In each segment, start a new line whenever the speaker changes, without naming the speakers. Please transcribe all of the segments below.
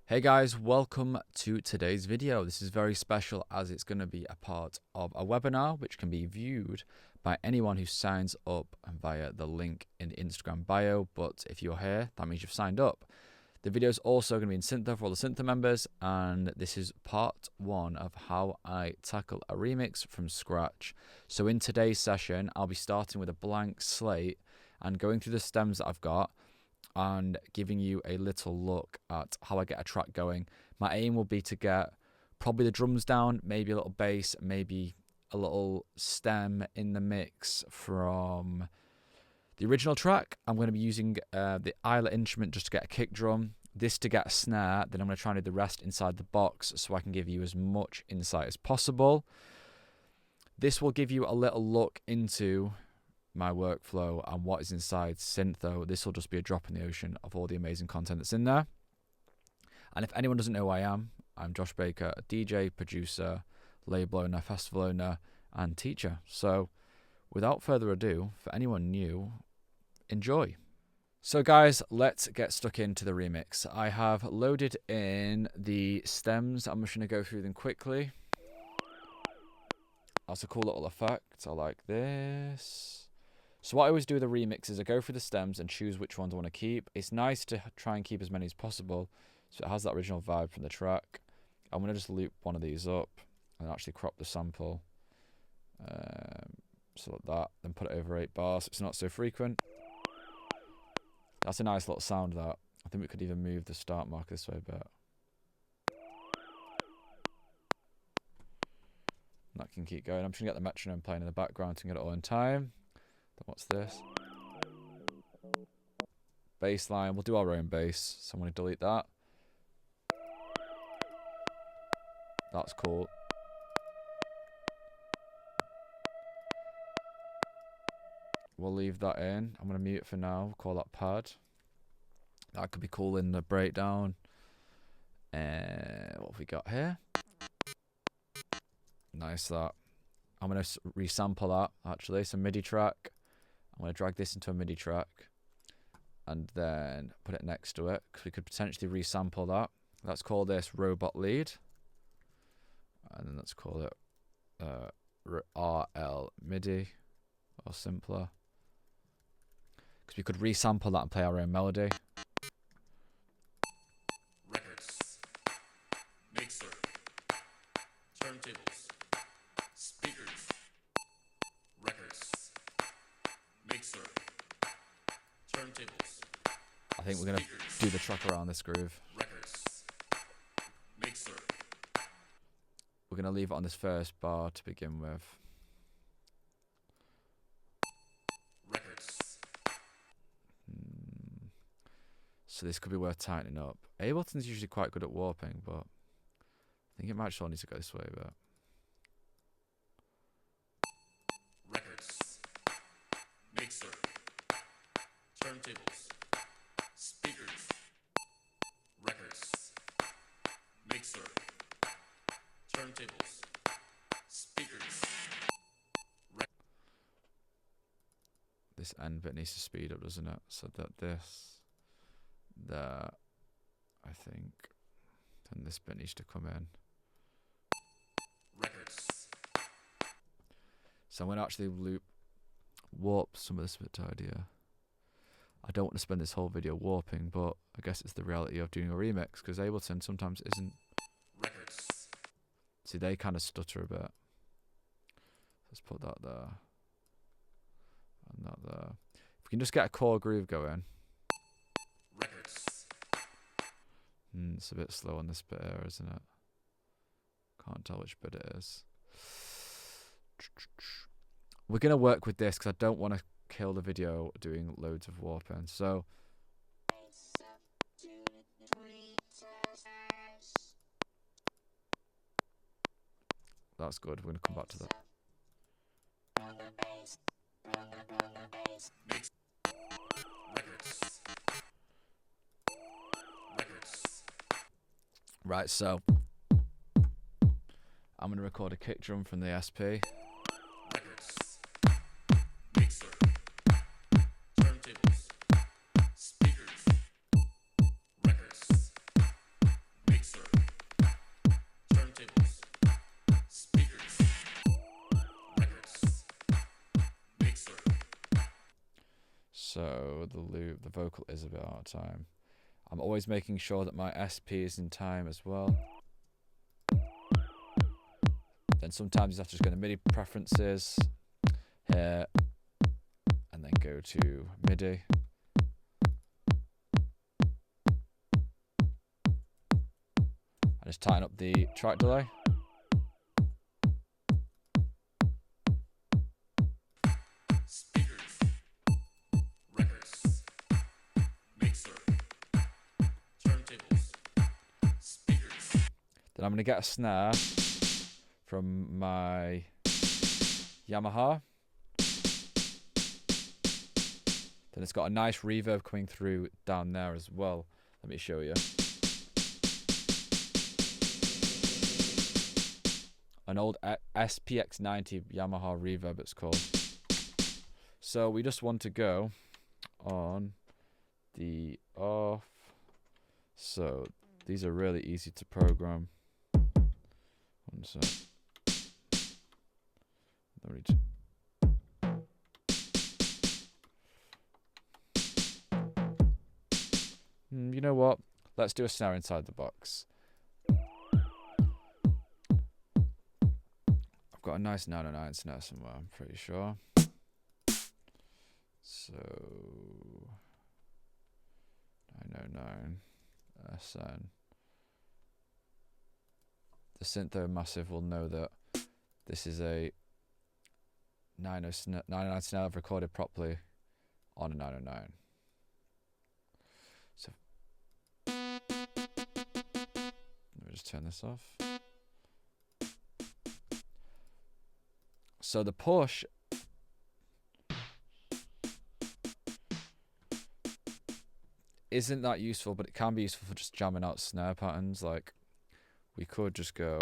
Hey guys, welcome to today's video. This is very special as it's going to be a part of a webinar which can be viewed by anyone who signs up via the link in the Instagram bio. But if you're here, that means you've signed up. The video is also going to be in SYNTHO for all the SYNTHO members, and this is part one of how I tackle a remix from scratch. So in today's session, I'll be starting with a blank slate and going through the stems that I've got and giving you a little look at how I get a track going. My aim will be to get probably the drums down, maybe a little bass, maybe a little stem in the mix from the original track. I'm going to be using the Isla instrument just to get a kick drum, this to get a snare, then I'm going to try and do the rest inside the box so I can give you as much insight as possible. This will give you a little look into my workflow and what is inside SYNTHO. This will just be a drop in the ocean of all the amazing content that's in there. And if anyone doesn't know who I am, I'm Josh Baker, a DJ, producer, label owner, festival owner, and teacher. So without further ado, for anyone new, enjoy. So guys, let's get stuck into the remix. I have loaded in the stems. I'm just going to go through them quickly. That's a cool little effect. I like this. So what I always do with a remix is I go through the stems and choose which ones I want to keep. It's nice to try and keep as many as possible so it has that original vibe from the track. I'm going to just loop one of these up and actually crop the sample. So like that, then put it over 8 bars so it's not so frequent. That's a nice little sound, that. I think we could even move the start marker this way a bit. That can keep going. I'm just going to get the metronome playing in the background to get it all in time. Then what's this? Bass line. We'll do our own bass, so I'm going to delete that. That's cool. We'll leave that in. I'm going to mute it for now. We'll call that pad. That could be cool in the breakdown. What have we got here? Nice, that. I'm going to resample that, actually. It's a MIDI track. I'm going to drag this into a MIDI track and then put it next to it because we could potentially resample that. Let's call this Robot Lead. And then let's call it RL MIDI or simpler. Because we could resample that and play our own melody.
Records, mixer, turntables, speakers, records, mixer, turntables.
I think we're going to do the track around this groove.
Records, mixer.
We're going to leave it on this first bar to begin with. So this could be worth tightening up. Ableton's usually quite good at warping, but I think it might still need to go this way a bit.
Records, mixer, turntables, speakers, records, mixer, turntables, speakers.
This end bit needs to speed up, doesn't it? So that there, I think, then this bit needs to come in.
Records.
So I'm going to actually warp some of this bit idea. I don't want to spend this whole video warping, but I guess it's the reality of doing a remix because Ableton sometimes isn't.
Records.
See, they kind of stutter a bit. Let's put that there. And that there. If we can just get a core groove going.
Records.
It's a bit slow on this bit here, isn't it? Can't tell which bit it is. We're going to work with this because I don't want to kill the video doing loads of warping. So that's good. We're going to come back to that.
Mix. Records. Records.
Right, so I'm going to record a kick drum from the SP.
Records. Mixer. Turntables. Speakers. Records.
So the loop, the vocal is a bit out of time. I'm always making sure that my SP is in time as well. Then sometimes you have to just go to MIDI preferences here and then go to MIDI. I just tighten up the track delay.
Speakers, records, mixer, turntables, speakers.
Then I'm going to get a snare from my Yamaha. Then it's got a nice reverb coming through down there as well. Let me show you. An old SPX90 Yamaha reverb it's called. So we just want to go on the off. So these are really easy to program. One sec. Let me you know what? Let's do a snare inside the box. I've got a nice 909 snare somewhere, I'm pretty sure. So 909 SN. The SYNTHO Massive will know that this is a 909 snare I've recorded properly on a 909. So let me just turn this off. So the push isn't that useful, but it can be useful for just jamming out snare patterns. Like we could just go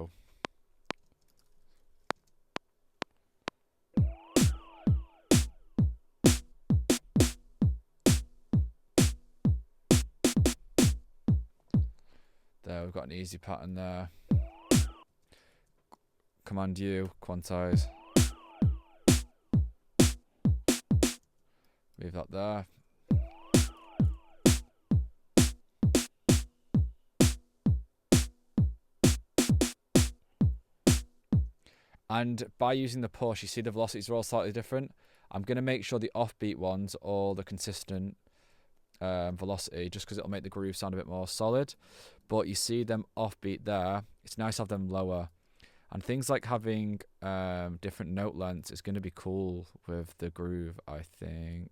there, we've got an easy pattern there. Command U, quantize. Leave that there. And by using the push, you see the velocities are all slightly different. I'm going to make sure the offbeat ones are all the consistent velocity, just because it'll make the groove sound a bit more solid. But you see them offbeat there. It's nice to have them lower. And things like having different note lengths is going to be cool with the groove, I think.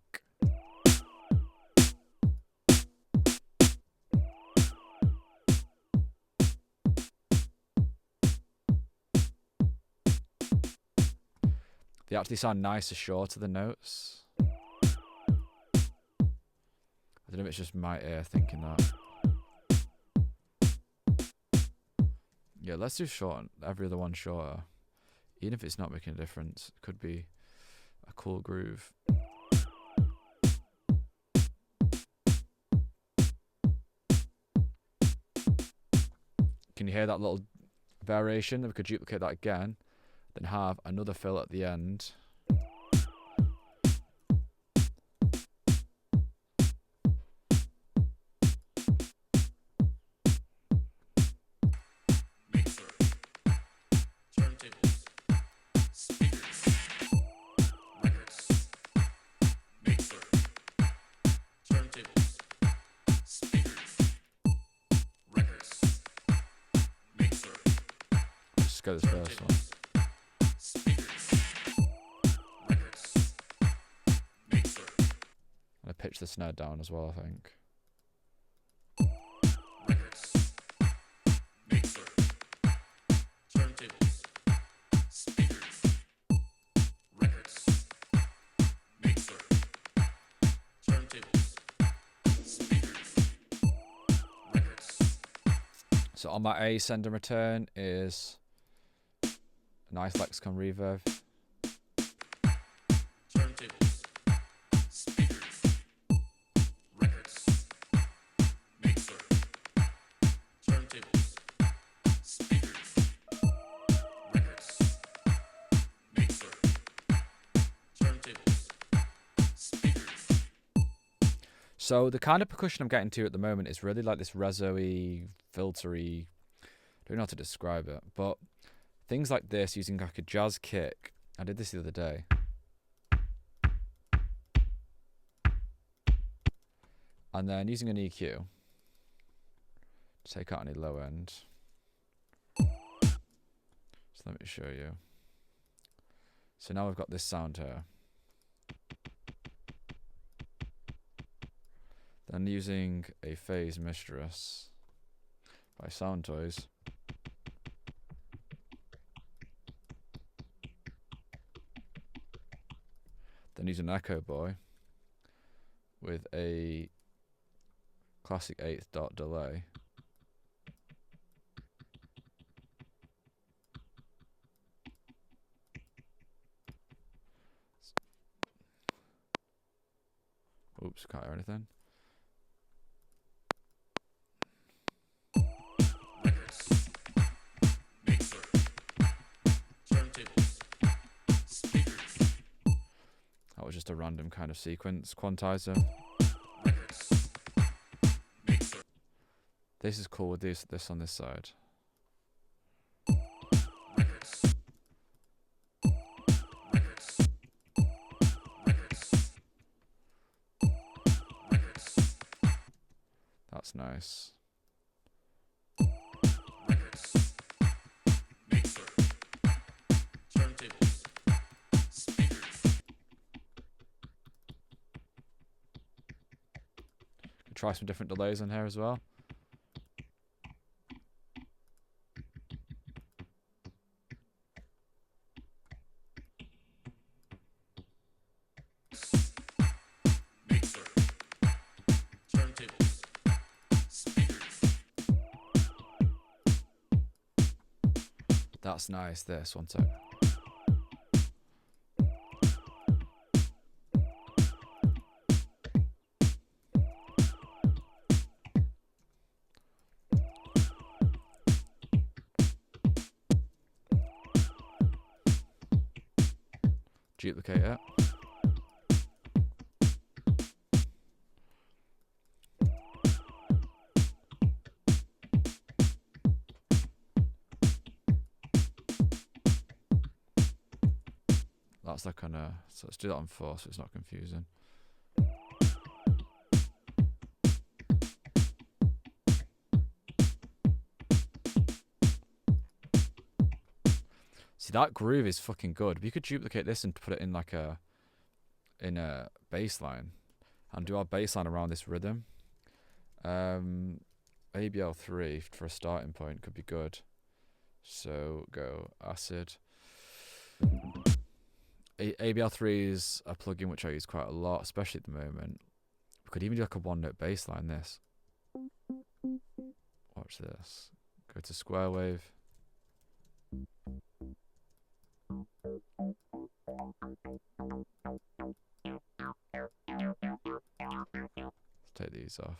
They actually sound nicer shorter, the notes. I don't know if it's just my ear thinking that. Yeah, let's do short, every other one shorter. Even if it's not making a difference, it could be a cool groove. Can you hear that little variation? We could duplicate that again, then have another fill at the end.
Mixer, turntables, speakers, records, mixer, turntables, speakers, records, mixer,
Let's go this first one.
speakers, records, mixer,
I'm gonna pitch the snare down as well, I think.
records, mixer, turntables, speakers, records, mixer, turntables, speakers, records,
So on my A, send and return is a nice Lexicon reverb.
turntables, speakers, records, mixer, turntables, speakers, records, mixer, turntables, speakers,
So the kind of percussion I'm getting to at the moment is really like this rezo-y, filtery. I don't know how to describe it, but things like this using like a jazz kick. I did this the other day. And then using an EQ to take out any low end. So let me show you. So now we've got this sound here. Then using a phase mistress by SYNTHO. Then use an echo boy with a classic 8th dot delay. Oops, can't hear anything.
Records. Mixer. Turntables. Speakers.
That was just a random kind of sequence quantizer.
Records. Mixer.
This is cool with this on this side.
Records. Records. Records. Records.
That's nice.
Records. Mixer. Turntables. Speakers.
Could try some different delays on here as well.
Mixer. Turntables. Speakers.
That's nice. This one sec. Duplicate it. That's like on a, so let's do that on 4 so it's not confusing. See, that groove is fucking good. We could duplicate this and put it in like a bass line and do our bass line around this rhythm. ABL3 for a starting point could be good. So go acid. ABL3 is a plugin which I use quite a lot, especially at the moment. We could even do like a 1-note bass line this. Watch this. Go to square wave. Let's take these off.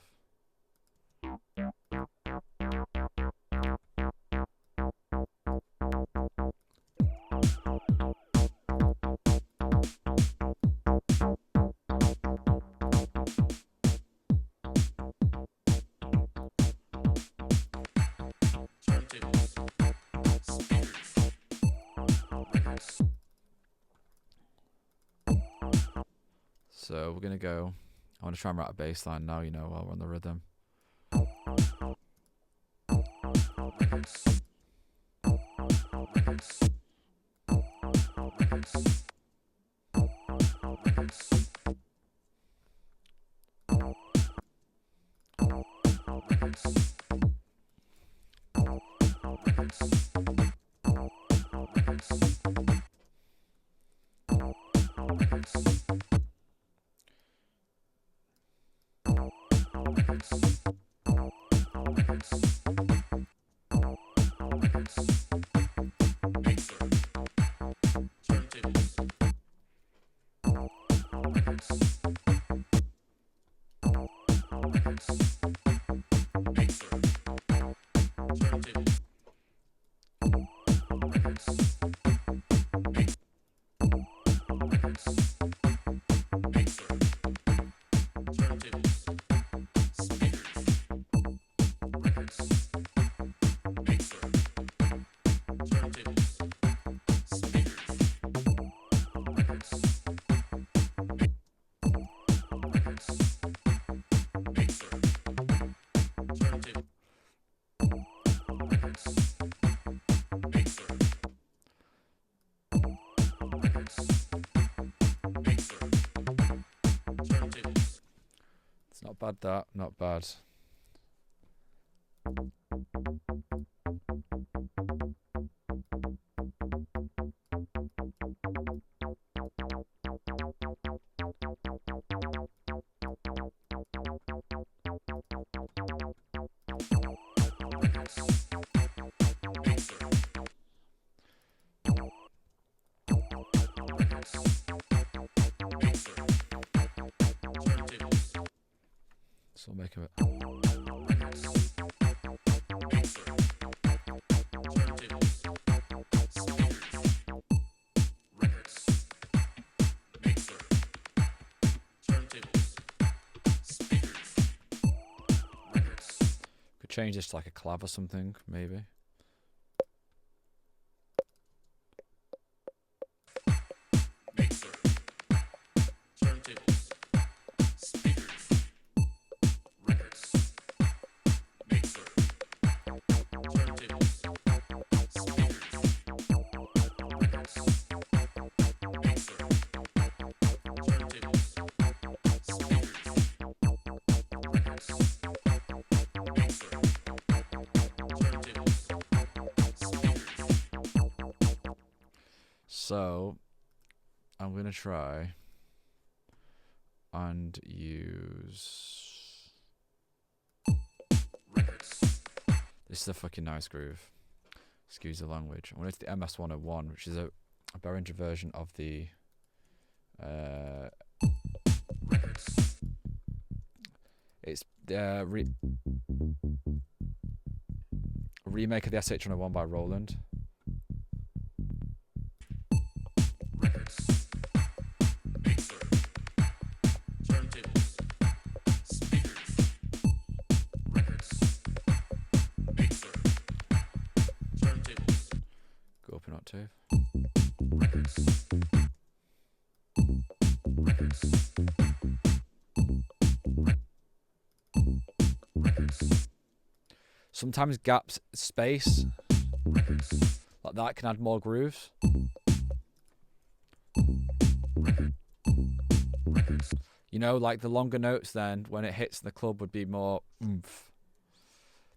Turntables. Speakers. Records.
So we're gonna go. I want to try and write a bass line now, you know, while we're on the rhythm.
Records. Records. Records. Records. Records. Turntables.
Not bad, that. Not bad. So we'll make it. Could change this to like a clav or something, maybe. So I'm going to try and use... This is a fucking nice groove. Excuse the language. I'm going to the MS-101, which is a Behringer version of the... it's the remake of the SH-101 by Roland. Go up an octave. Sometimes gaps space like that can add more grooves. You know, like the longer notes then when it hits the club would be more oomph.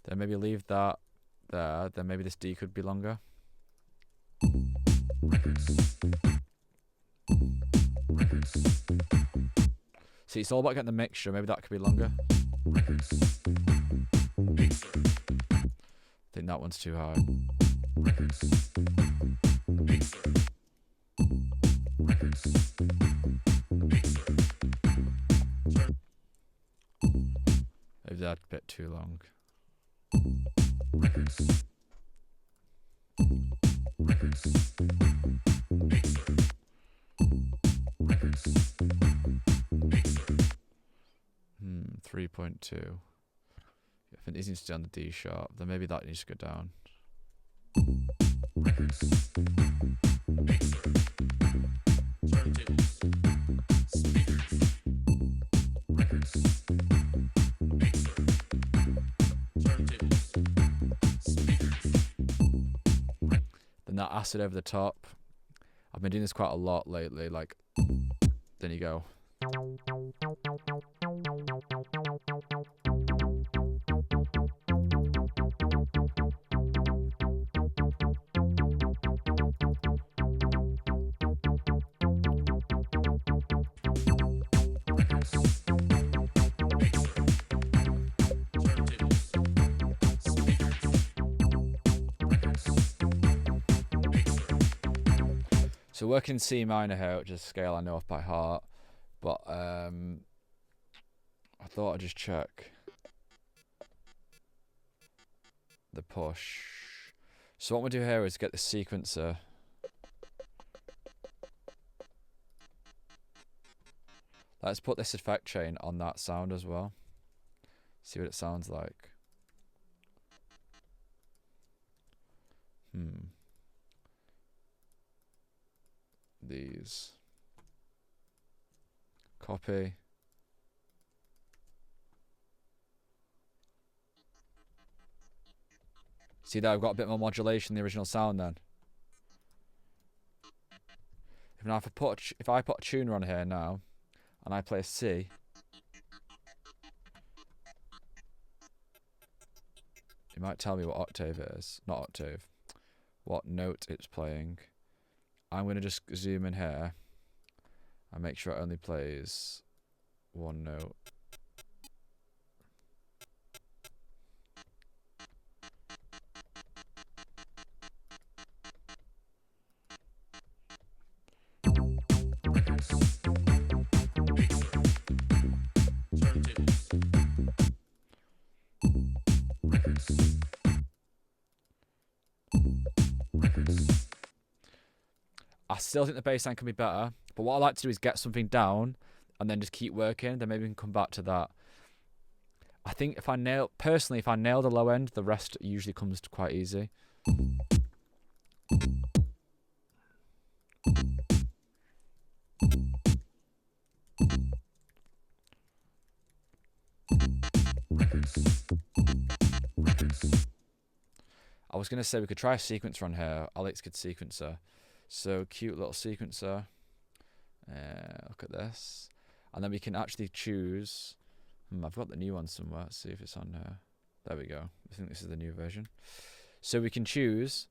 Then maybe leave that there, then maybe this D could be longer. See, it's all about getting the mixture. Maybe that could be longer. I think that one's too high. Maybe that's a bit too long. Hmm, 3.2. I think this needs to stay on the D sharp. Then maybe that needs to go down. Then that acid over the top. I've been doing this quite a lot lately. Like, then you go. So working in C minor here, which is a scale I know off by heart, but I thought I'd just check the push. So what we'll do here is get the sequencer. Let's put this effect chain on that sound as well. See what it sounds like. These. Copy. See that I've got a bit more modulation in the original sound then. If I put a tuner on here now, and I play a C, You might tell me what octave it is. Not octave. What note it's playing. I'm going to just zoom in here and make sure it only plays one note. I still think the bass line can be better, but what I like to do is get something down and then just keep working. Then maybe we can come back to that. I think if I nail the low end, the rest usually comes quite easy. I was going to say we could try a sequencer on here. Alex could sequencer. So cute little sequencer. Look at this. And then we can actually choose. I've got the new one somewhere. Let's see if it's on here. There we go. I think this is the new version. So we can choose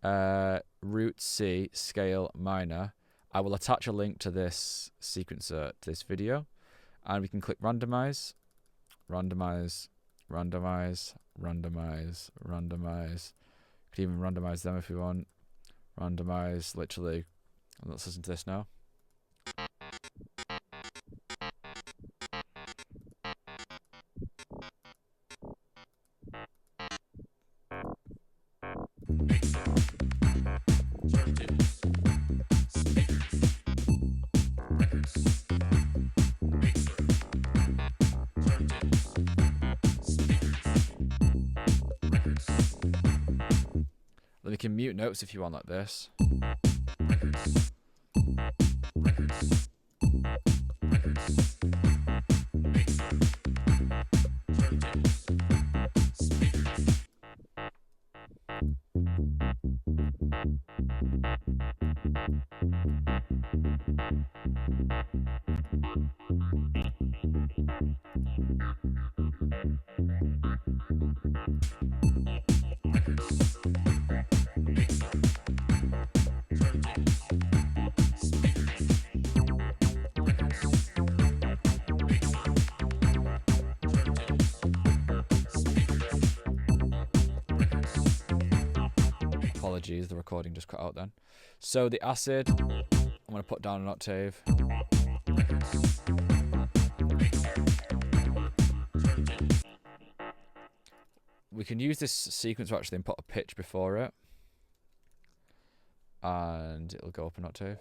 root C, scale minor. I will attach a link to this sequencer to this video. And we can click randomize, randomize, randomize, randomize, randomize. Could even randomize them if we want. Randomize, literally. Let's listen to this now. Then we can mute notes if you want like this. Apologies, the recording just cut out then. So the acid, I'm going to put down an octave. We can use this sequencer actually and put a pitch before it. And it'll go up an octave.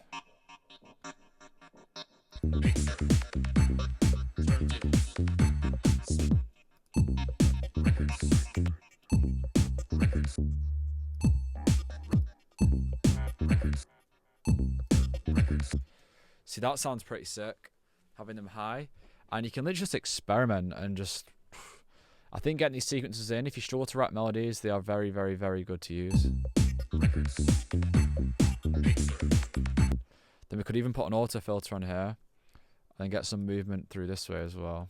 See, that sounds pretty sick, having them high. And you can literally just experiment and just... I think getting these sequences in, if you struggle to write melodies, they are very, very, very good to use. Then we could even put an auto filter on here and get some movement through this way as well.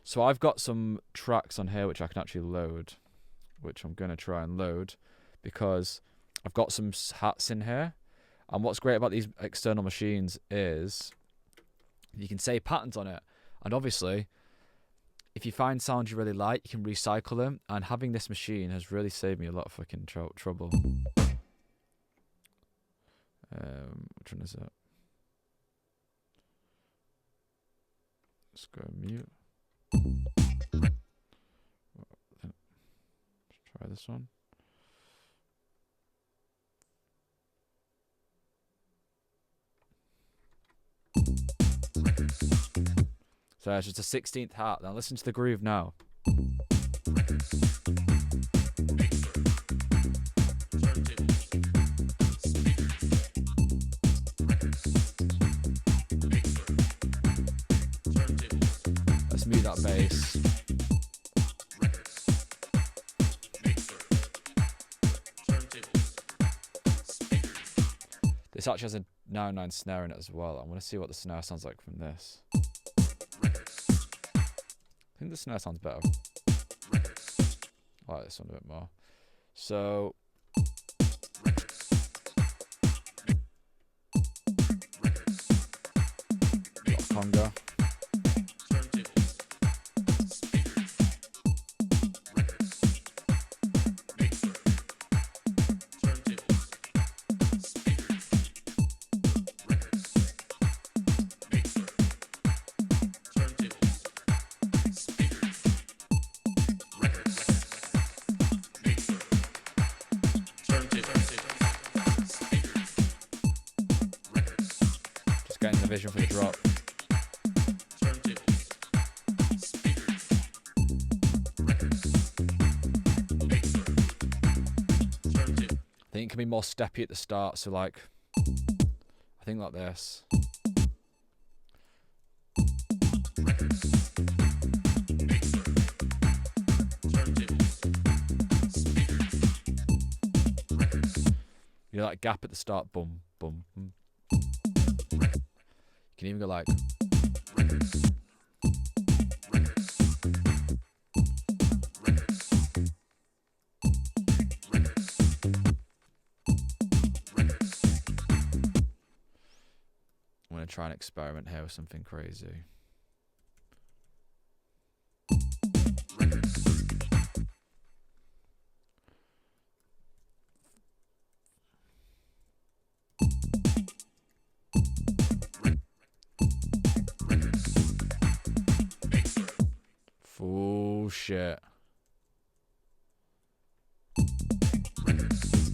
So I've got some tracks on here which I can actually load, which I'm going to try and load because I've got some hats in here. And what's great about these external machines is you can save patterns on it. And obviously, if you find sounds you really like, you can recycle them. And having this machine has really saved me a lot of fucking trouble. Which one is it? Let's go mute. Let's try this one. So it's just a 16th hat. Now listen to the groove now. Let's mute that bass. This actually has a 9/9 snare in it as well. I'm going to see what the snare sounds like from this.
Records.
I think the snare sounds better.
Records.
I like this one a bit more. So,
Records. Records.
got a conga.
Turntables. Speakers. Records. Mixer. Turntables. Speakers. Records. Mixer. Turntables. Speakers. Records. Mixer. Turntables. Speakers. Records.
Just getting the vision for the drop.
Turntables. Speakers. Records. Mixer. Turntable.
I think it can be more steppy at the start. So like, I think like this.
Records. Mixer. Turntables. Speakers. Records.
You know, that gap at the start. Boom, boom, boom. You can even go like,
Records. Records. Records. Records. Records.
I'm going to try and experiment here with something crazy.
Records. Records. Mixer.
Full shit.
Records.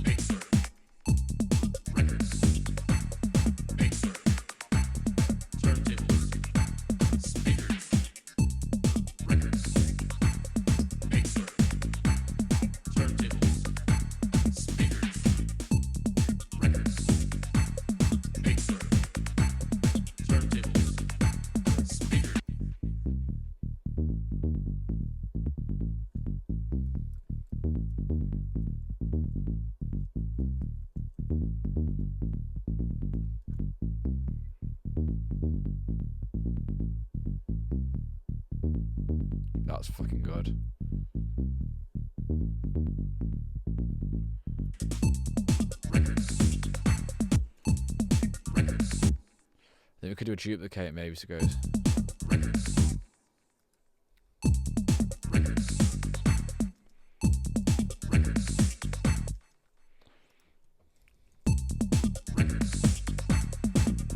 Mixer. Records. Mixer. Turntables. Speakers. Records. Mixer. Turntables. Speakers. Records. Mixer. Turntables. Speakers.
That's fucking good.
Records. Records.
I think we could do a duplicate maybe so it goes.
Records. Records. Records. Records.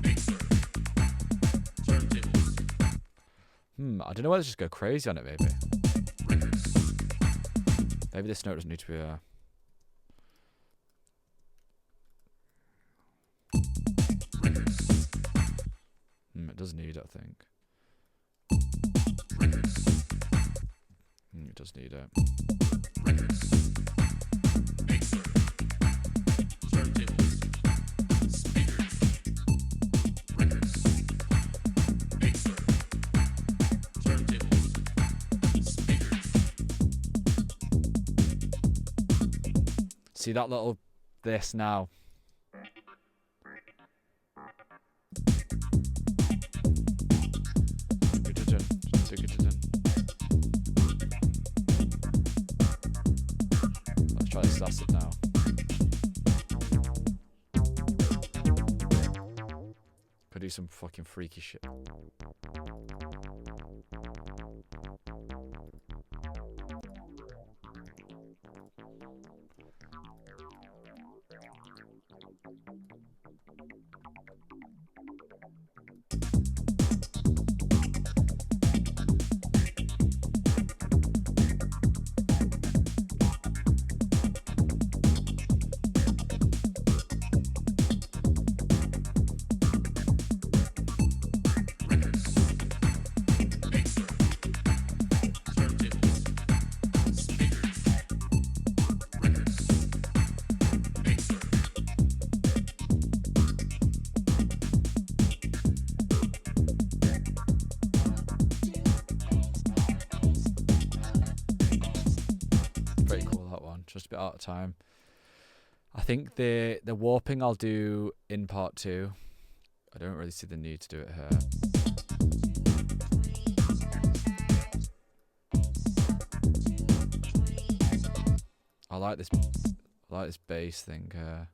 Mixer. Turntables.
I don't know whether to just go crazy on it maybe.
Records.
Maybe this note doesn't need to be
Records.
it does need it, I think.
Records.
It does need it.
Records. Mixer. Turntables. Speakers. Records. Mixer. Turntables. Speakers.
See that little this now. Let's try this last now. Could do some fucking freaky shit. Just a bit out of time. I think the warping I'll do in part 2. I don't really see the need to do it here. I like this bass thing here.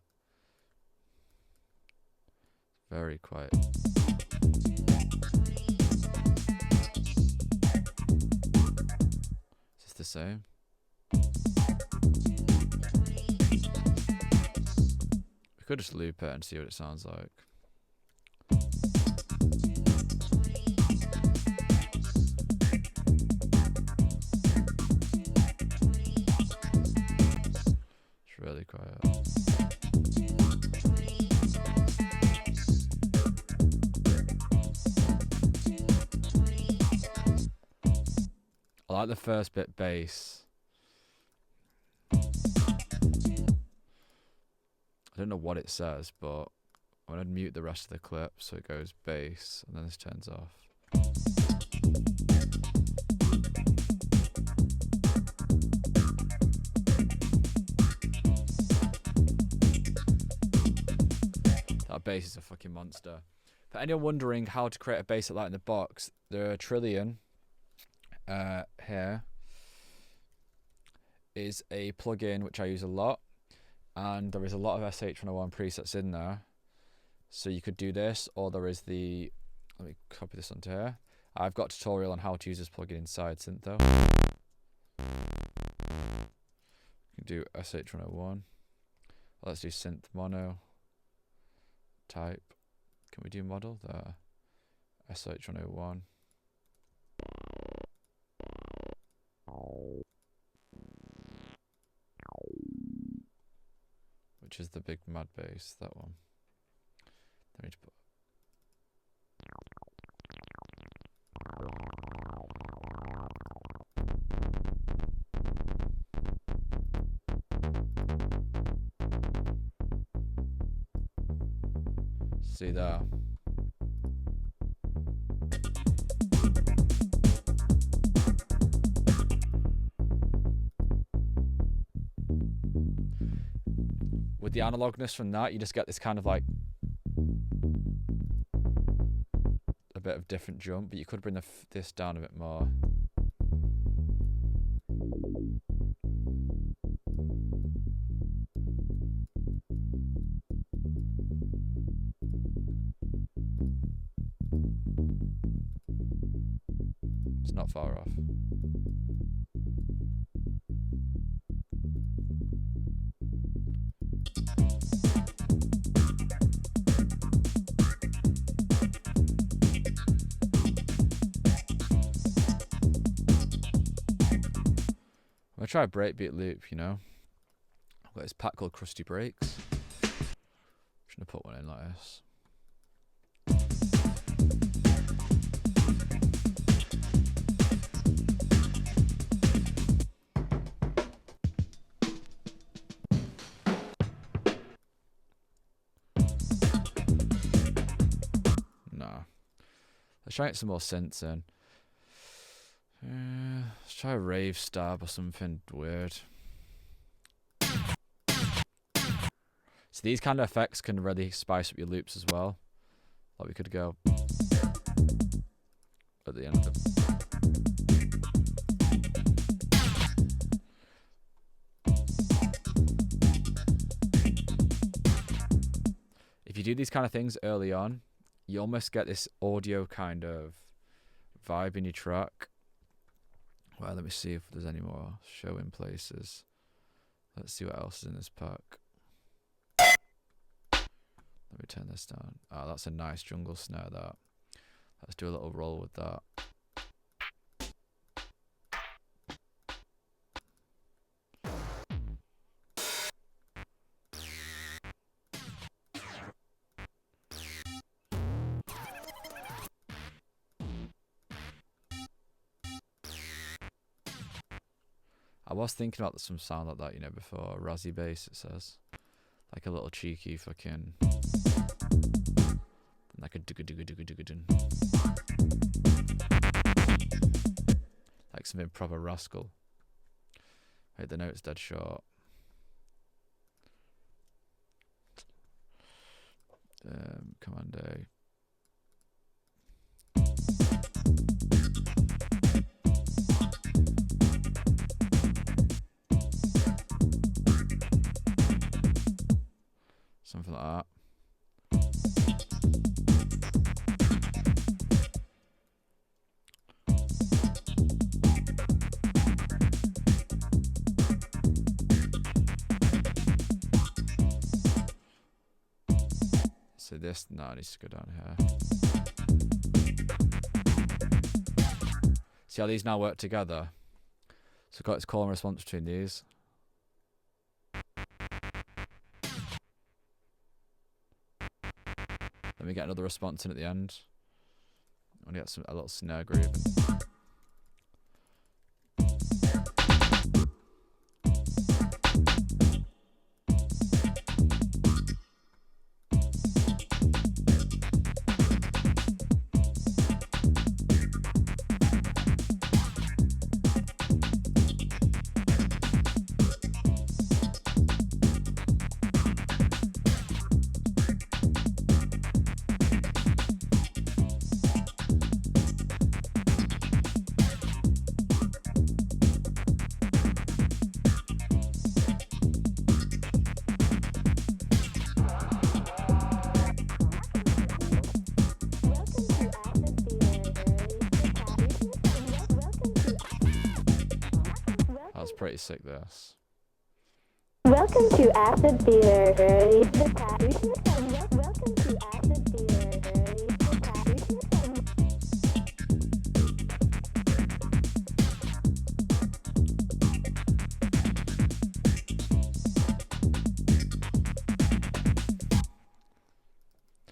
Very quiet. Is this the same? We could just loop it and see what it sounds like. It's really quiet. I like the first bit bass. I don't know what it says, but I'm going to mute the rest of the clip so it goes bass and then this turns off. That bass is a fucking monster. For anyone wondering how to create a bass like that in the box, there are a trillion. Here is a plugin which I use a lot, and there is a lot of SH101 presets in there, so you could do this, or there is the, let me copy this onto here. I've got a tutorial on how to use this plugin inside SYNTHO. You can do SH101. Let's do synth mono type. Can we do model there? SH101. Which is the big mad bass, that one. Let me just put. See there. With the analogness from that, you just get this kind of like a bit of different jump, but you could bring this down a bit more. It's not far off. I'm gonna try a breakbeat loop, you know. I've got this pack called Krusty Breaks. I'm just gonna put one in like this. Nah. Let's try and get some more synths in. Let's try a rave stab or something weird. So these kind of effects can really spice up your loops as well. Like we could go at the end of the... If you do these kind of things early on, you almost get this audio kind of vibe in your track. Well, let me see if there's any more show in places. Let's see what else is in this pack. Let me turn this down. Oh, that's a nice jungle snare, that. Let's do a little roll with that. I was thinking about some sound like that, you know, before. Razzie bass, it says. Like a little cheeky fucking... Like a dugga-dugga-dugga-dugga-dun. Like something proper rascal. Wait, the note's dead short. Command A. Something like that. So this now needs to go down here. See how these now work together? So we've got this call and response between these. Then we get another response in at the end. And we get a little snare groove. That's pretty sick, this.
Welcome to Acid Theater. Welcome to Acid Theater.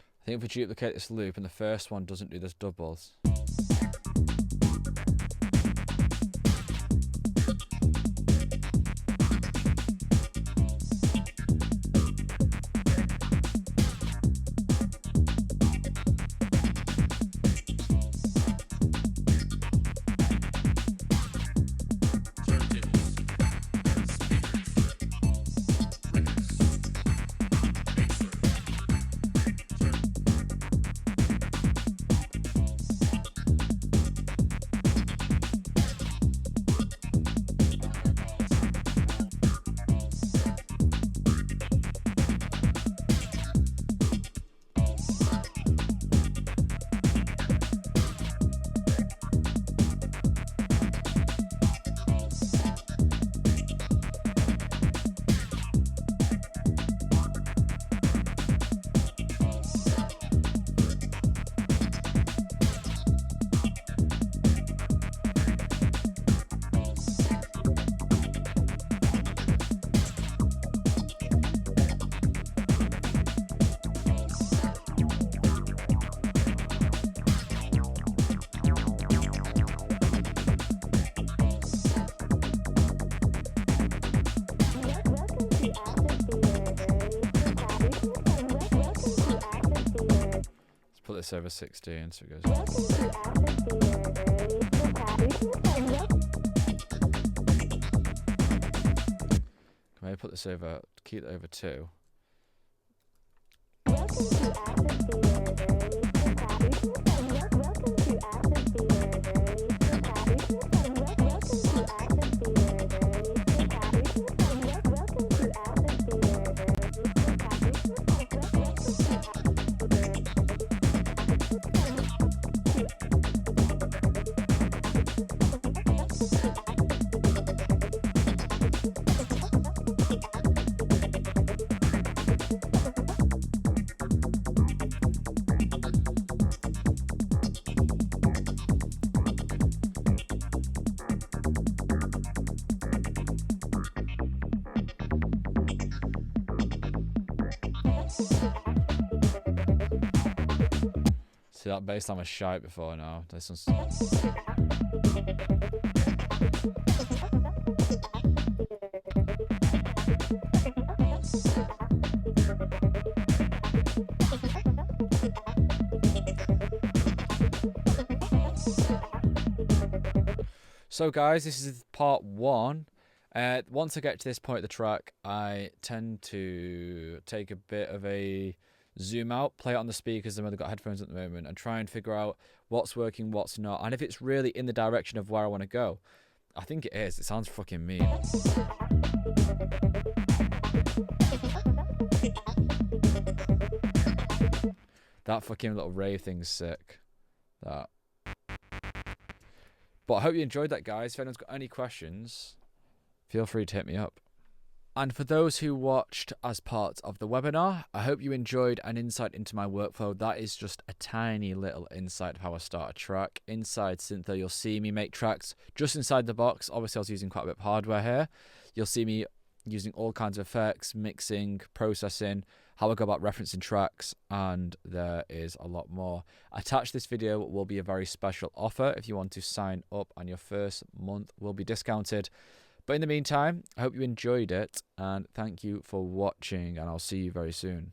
I think if we duplicate this loop and the first one doesn't do this doubles. Put this over 16 so it goes. Can I put this over, keep it over 2? See, that bass line was shite before now. This one's... So guys, this is part 1. Once I get to this point of the track, I tend to take a bit of a zoom out, play it on the speakers, and when they've got headphones at the moment, and try and figure out what's working, what's not, and if it's really in the direction of where I want to go. I think it is. It sounds fucking mean. That fucking little rave thing's sick. That. But I hope you enjoyed that, guys. If anyone's got any questions, feel free to hit me up. And for those who watched as part of the webinar, I hope you enjoyed an insight into my workflow. That is just a tiny little insight of how I start a track. Inside SYNTHO, you'll see me make tracks just inside the box. Obviously, I was using quite a bit of hardware here. You'll see me using all kinds of effects, mixing, processing, how I go about referencing tracks, and there is a lot more. Attached to this video will be a very special offer. If you want to sign up, and your first month will be discounted. But in the meantime, I hope you enjoyed it, and thank you for watching, and I'll see you very soon.